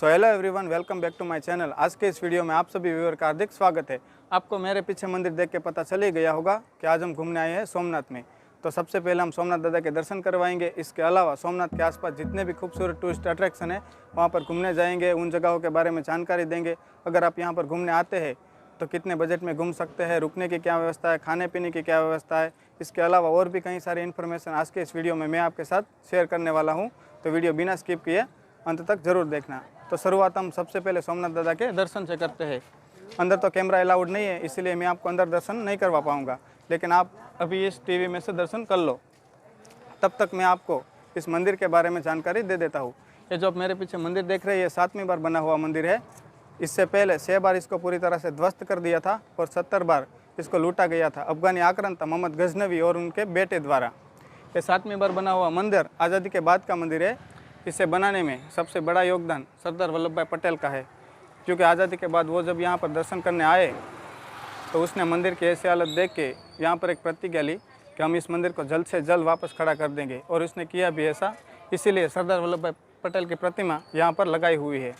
So hello everyone, welcome back to my channel. आज के इस वीडियो में आप सभी व्यूअर का हार्दिक स्वागत है। आपको मेरे पीछे मंदिर देख के पता चल ही गया होगा कि आज हम घूमने आए हैं सोमनाथ में। तो सबसे पहले हम सोमनाथ दादा के दर्शन करवाएंगे। इसके अलावा सोमनाथ के आसपास जितने भी खूबसूरत टूरिस्ट अट्रैक्शन है वहाँ पर घूमने जाएंगे, उन जगहों के बारे में जानकारी देंगे। अगर आप यहाँ पर घूमने आते हैं तो कितने बजट में घूम सकते हैं, रुकने की क्या व्यवस्था है, खाने पीने की क्या व्यवस्था है, इसके अलावा और भी कई सारी इन्फॉर्मेशन आज के इस वीडियो में मैं आपके साथ शेयर करने वाला हूँ। तो वीडियो बिना स्किप किए अंत तक ज़रूर देखना। तो शुरुआत हम सबसे पहले सोमनाथ दादा के दर्शन से करते हैं। अंदर तो कैमरा अलाउड नहीं है, इसीलिए मैं आपको अंदर दर्शन नहीं करवा पाऊँगा, लेकिन आप अभी इस टीवी में से दर्शन कर लो। तब तक मैं आपको इस मंदिर के बारे में जानकारी दे देता हूँ। ये जो आप मेरे पीछे मंदिर देख रहे हैं, ये 7वीं बार बना हुआ मंदिर है। इससे पहले 6 बार इसको पूरी तरह से ध्वस्त कर दिया था और 70 बार इसको लूटा गया था अफगानी आक्रांता मोहम्मद गजनवी और उनके बेटे द्वारा। ये 7वीं बार बना हुआ मंदिर आज़ादी के बाद का मंदिर है। इसे बनाने में सबसे बड़ा योगदान सरदार वल्लभ भाई पटेल का है, क्योंकि आज़ादी के बाद वो जब यहाँ पर दर्शन करने आए तो उसने मंदिर की ऐसी हालत देख के यहाँ पर एक प्रतिज्ञा ली कि हम इस मंदिर को जल्द से जल्द वापस खड़ा कर देंगे, और उसने किया भी ऐसा। इसीलिए सरदार वल्लभ भाई पटेल की प्रतिमा यहाँ पर लगाई हुई है।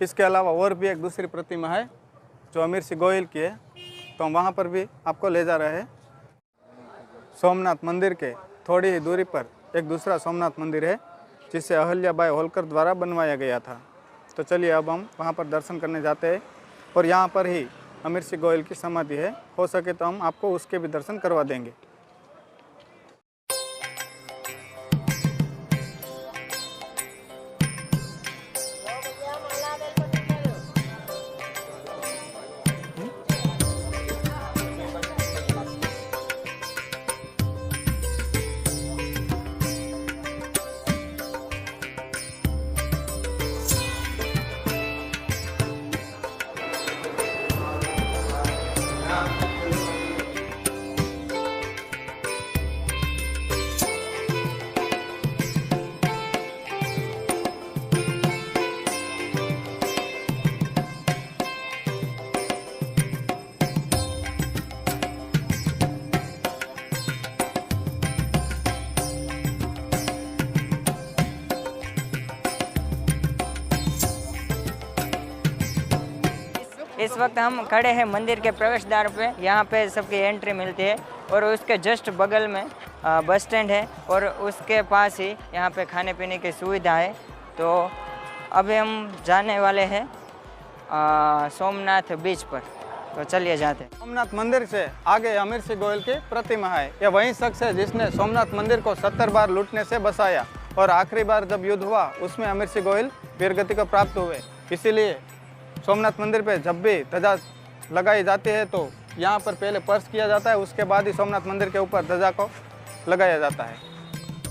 इसके अलावा और भी एक दूसरी प्रतिमा है जो अमीर सिंह गोयल की है, तो हम वहाँ पर भी आपको ले जा रहे हैं। सोमनाथ मंदिर के थोड़ी ही दूरी पर एक दूसरा सोमनाथ मंदिर है जिसे अहिल्याबाई होलकर द्वारा बनवाया गया था। तो चलिए अब हम वहाँ पर दर्शन करने जाते हैं, और यहाँ पर ही अमीर सिंह गोयल की समाधि है। हो सके तो हम आपको उसके भी दर्शन करवा देंगे। इस वक्त हम खड़े हैं मंदिर के प्रवेश द्वार पे। यहाँ पे सबकी एंट्री मिलती है और उसके जस्ट बगल में बस स्टैंड है, और उसके पास ही यहाँ पे खाने पीने की सुविधा है। तो अभी हम जाने वाले हैं सोमनाथ बीच पर। तो चलिए जाते हैं। सोमनाथ मंदिर से आगे अमीर सिंह गोयल की प्रतिमा है। यह वही शख्स है जिसने सोमनाथ मंदिर को 70 बार लूटने से बचाया, और आखिरी बार जब युद्ध हुआ उसमें अमीर सिंह गोयल वीरगति को प्राप्त हुए। इसीलिए सोमनाथ मंदिर पे जब भी ध्वजा लगाई जाती है तो यहाँ पर पहले पर्स किया जाता है, उसके बाद ही सोमनाथ मंदिर के ऊपर ध्वजा को लगाया जाता है।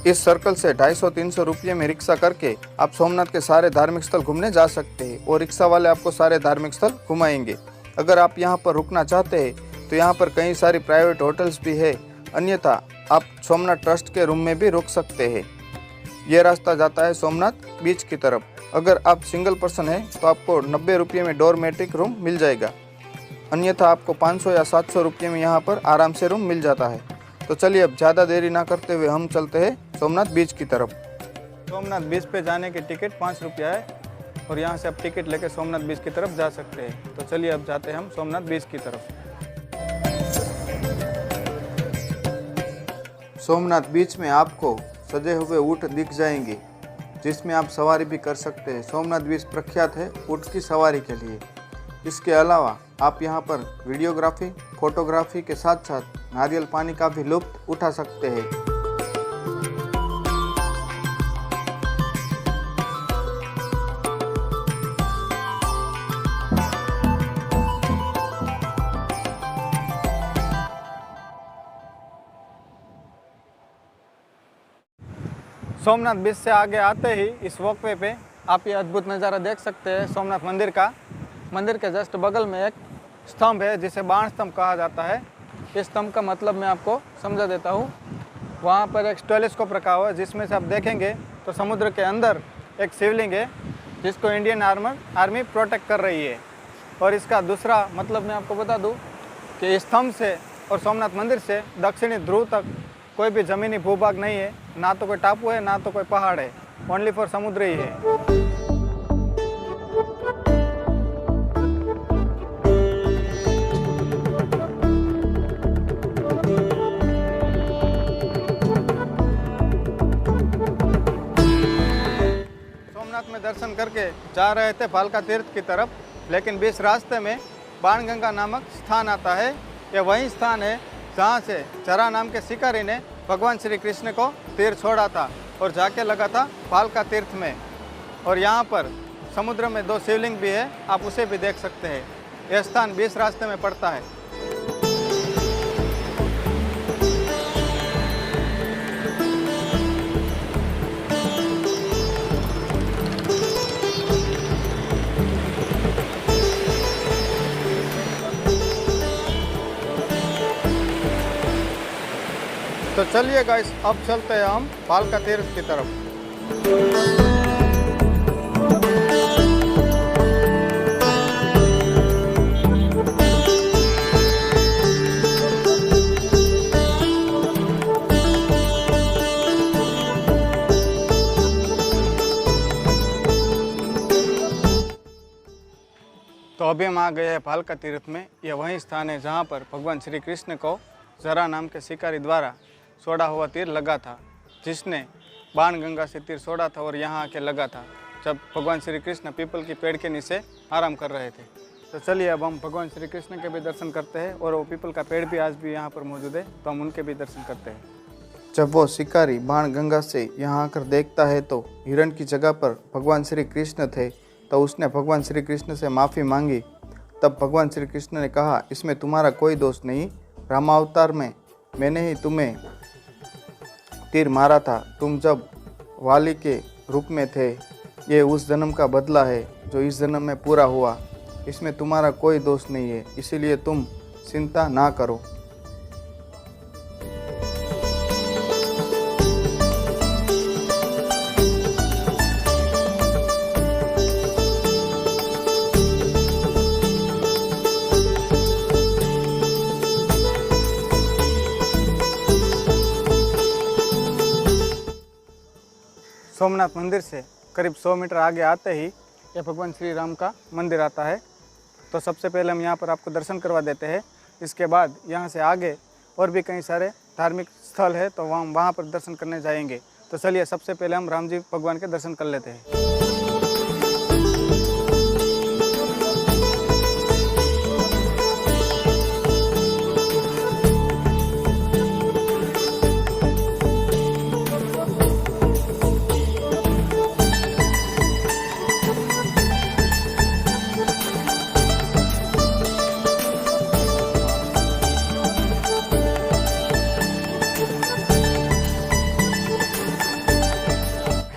इस सर्कल से 250-300 रुपये में रिक्शा करके आप सोमनाथ के सारे धार्मिक स्थल घूमने जा सकते हैं, और रिक्शा वाले आपको सारे धार्मिक स्थल घुमाएंगे। अगर आप यहाँ पर रुकना चाहते हैं तो यहाँ पर कई सारी प्राइवेट होटल्स भी है, अन्यथा आप सोमनाथ ट्रस्ट के रूम में भी रुक सकते हैं। ये रास्ता जाता है सोमनाथ बीच की तरफ। अगर आप सिंगल पर्सन हैं तो आपको 90 रुपये में डोरमेट्रिक रूम मिल जाएगा, अन्यथा आपको 500 या 700 रुपये में यहाँ पर आराम से रूम मिल जाता है। तो चलिए अब ज़्यादा देरी ना करते हुए हम चलते हैं सोमनाथ बीच की तरफ। सोमनाथ बीच पे जाने की टिकट 5 रुपया है, और यहाँ से आप टिकट लेकर सोमनाथ बीच की तरफ जा सकते हैं। तो चलिए अब जाते हैं हम सोमनाथ बीच की तरफ। सोमनाथ बीच में आपको सजे हुए ऊँट दिख जाएंगे, जिसमें आप सवारी भी कर सकते हैं। सोमनाथ बीच प्रख्यात है ऊँट की सवारी के लिए। इसके अलावा आप यहाँ पर वीडियोग्राफी, फोटोग्राफी के साथ साथ नारियल पानी का भी लुत्फ उठा सकते हैं। सोमनाथ बीच से आगे आते ही इस वॉकवे पे आप ये अद्भुत नज़ारा देख सकते हैं सोमनाथ मंदिर का। मंदिर के जस्ट बगल में एक स्तंभ है जिसे बाण स्तंभ कहा जाता है। इस स्तंभ का मतलब मैं आपको समझा देता हूँ। वहाँ पर एक टेलीस्कोप रखा हुआ है, जिसमें से आप देखेंगे तो समुद्र के अंदर एक शिवलिंग है जिसको इंडियन आर्मी प्रोटेक्ट कर रही है। और इसका दूसरा मतलब मैं आपको बता दूँ कि इस स्तंभ से और सोमनाथ मंदिर से दक्षिणी ध्रुव तक कोई भी ज़मीनी भूभाग नहीं है, ना तो कोई टापू है ना तो कोई पहाड़ है, ओनली फॉर समुद्र ही है। दर्शन करके जा रहे थे भालका तीर्थ की तरफ, लेकिन बीच रास्ते में बाणगंगा नामक स्थान आता है। ये वही स्थान है जहाँ से जरा नाम के शिकारी ने भगवान श्री कृष्ण को तीर छोड़ा था और जाके लगा था भालका तीर्थ में। और यहाँ पर समुद्र में 2 शिवलिंग भी है, आप उसे भी देख सकते हैं। यह स्थान बीच रास्ते में पड़ता है। तो चलिए गाइस, अब चलते हैं हम भालका तीर्थ की तरफ। तो अभी हम आ गए हैं भालका तीर्थ में। यह वही स्थान है जहाँ पर भगवान श्री कृष्ण को जरा नाम के शिकारी द्वारा छोड़ा हुआ तीर लगा था, जिसने बाणगंगा से तीर छोड़ा था और यहाँ आके लगा था जब भगवान श्री कृष्ण पीपल की पेड़ के नीचे आराम कर रहे थे। तो चलिए अब हम भगवान श्री कृष्ण के भी दर्शन करते हैं, और वो पीपल का पेड़ भी आज भी यहाँ पर मौजूद है, तो हम उनके भी दर्शन करते हैं। जब वो शिकारी बाणगंगा से यहाँ आकर देखता है तो हिरण की जगह पर भगवान श्री कृष्ण थे, तो उसने भगवान श्री कृष्ण से माफ़ी मांगी। तब भगवान श्री कृष्ण ने कहा, इसमें तुम्हारा कोई दोष नहीं, रामावतार में मैंने ही तुम्हें तीर मारा था, तुम जब वाली के रूप में थे। ये उस जन्म का बदला है जो इस जन्म में पूरा हुआ, इसमें तुम्हारा कोई दोष नहीं है, इसीलिए तुम चिंता ना करो। सोमनाथ मंदिर से करीब 100 मीटर आगे आते ही यह भगवान श्री राम का मंदिर आता है। तो सबसे पहले हम यहाँ पर आपको दर्शन करवा देते हैं। इसके बाद यहाँ से आगे और भी कई सारे धार्मिक स्थल है, तो वहाँ पर दर्शन करने जाएंगे। तो चलिए सबसे पहले हम राम जी भगवान के दर्शन कर लेते हैं।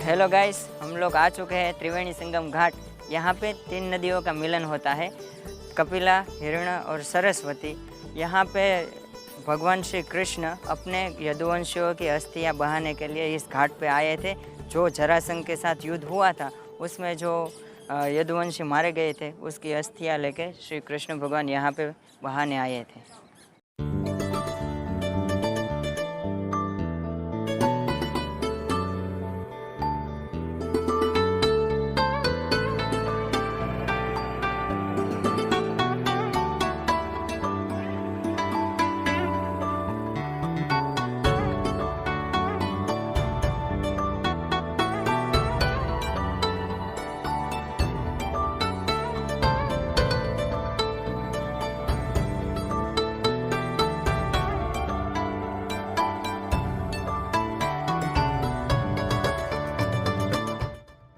हेलो गाइस, हम लोग आ चुके हैं त्रिवेणी संगम घाट। यहाँ पे 3 नदियों का मिलन होता है, कपिला, हिरण और सरस्वती। यहाँ पे भगवान श्री कृष्ण अपने यदुवंशियों की अस्थियाँ बहाने के लिए इस घाट पे आए थे। जो जरासंध के साथ युद्ध हुआ था उसमें जो यदुवंशी मारे गए थे, उसकी अस्थियाँ लेके श्री कृष्ण भगवान यहाँ पे बहाने आए थे।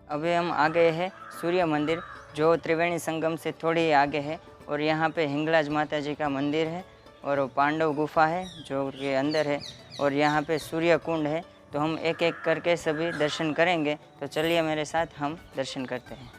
अभी हम आ गए हैं सूर्य मंदिर, जो त्रिवेणी संगम से थोड़ी आगे है। और यहाँ पे हिंगलाज माता जी का मंदिर है और पांडव गुफा है जो के अंदर है। और यहाँ पे सूर्य कुंड है। तो हम एक एक करके सभी दर्शन करेंगे। तो चलिए मेरे साथ हम दर्शन करते हैं।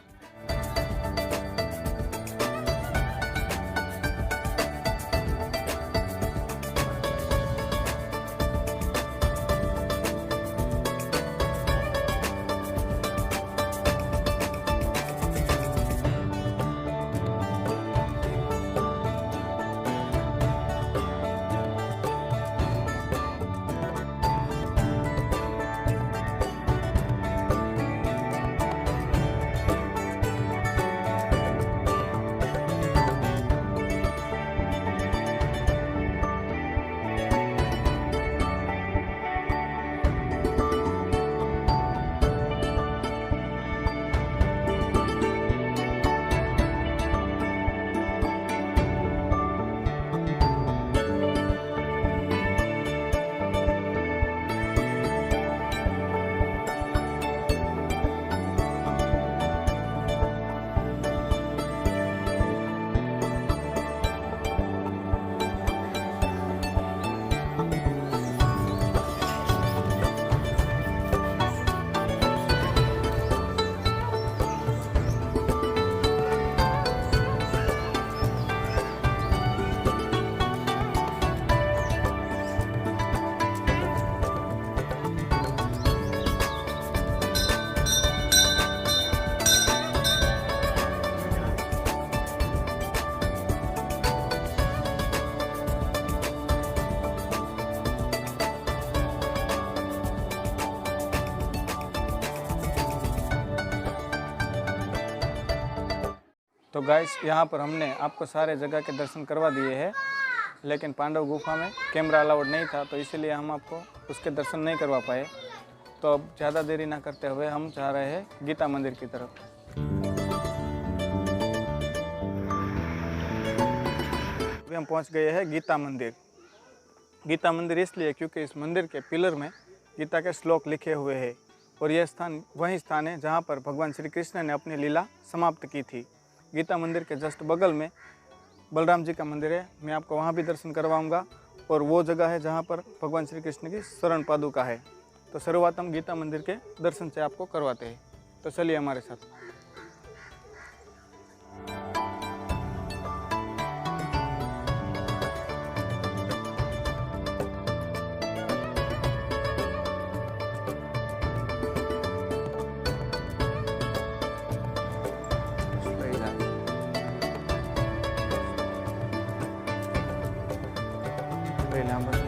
तो गाइस यहाँ पर हमने आपको सारे जगह के दर्शन करवा दिए हैं, लेकिन पांडव गुफा में कैमरा अलाउड नहीं था, तो इसीलिए हम आपको उसके दर्शन नहीं करवा पाए। तो अब ज़्यादा देरी ना करते हुए हम जा रहे हैं गीता मंदिर की तरफ। अभी हम पहुंच गए हैं गीता मंदिर। गीता मंदिर इसलिए क्योंकि इस मंदिर के पिलर में गीता के श्लोक लिखे हुए हैं और यह स्थान वही स्थान है जहां पर भगवान श्री कृष्ण ने अपनी लीला समाप्त की थी। गीता मंदिर के जस्ट बगल में बलराम जी का मंदिर है, मैं आपको वहां भी दर्शन करवाऊंगा। और वो जगह है जहां पर भगवान श्री कृष्ण की शरण पादुका है। तो शुरुआत हम गीता मंदिर के दर्शन से आपको करवाते हैं, तो चलिए हमारे साथ। पहले हम